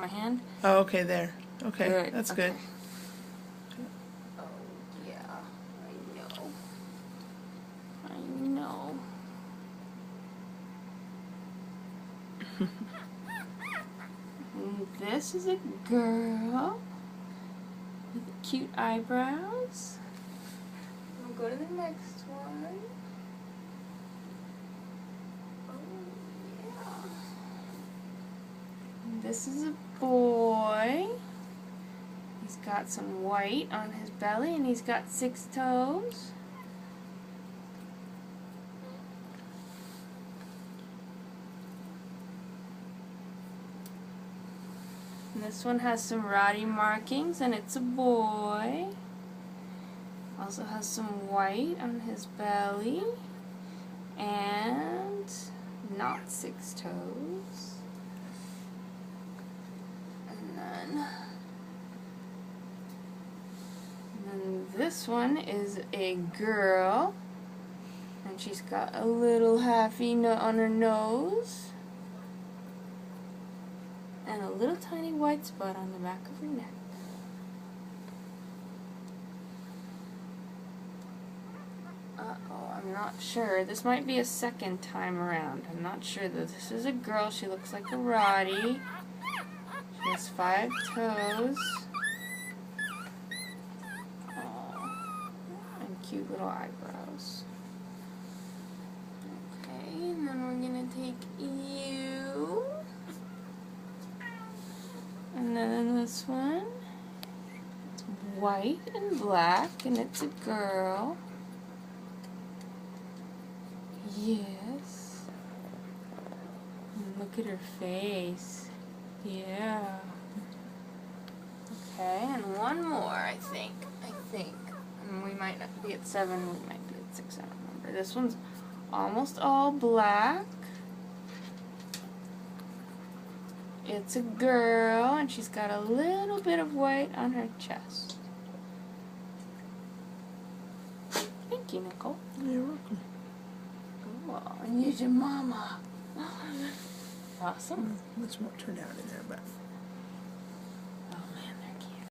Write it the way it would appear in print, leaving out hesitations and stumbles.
My hand? Oh, okay, there. Okay, Good. that's Okay. good. Oh, yeah. I know. And this is a girl with cute eyebrows. We'll go to the next one. Oh, yeah. And this is a boy. He's got some white on his belly and he's got 6 toes. And this one has some rotty markings and it's a boy. Also has some white on his belly and not 6 toes. And then this one is a girl and she's got a little halfy nut on her nose and a little tiny white spot on the back of her neck. Uh-oh, I'm not sure. This might be a second time around. I'm not sure that this is a girl. She looks like a Rottie. She has 5 toes. Oh, and cute little eyebrows. Okay, and then we're gonna take you. And then this one. It's white and black, and it's a girl. Yes. And look at her face. Yeah. Okay, and one more, I think. And we might not be at 7, we might be at 6, I don't remember. This one's almost all black. It's a girl, and she's got a little bit of white on her chest. Thank you, Nicole. You're welcome. Cool. And here's your mama. Awesome. Much more turned out in there, but...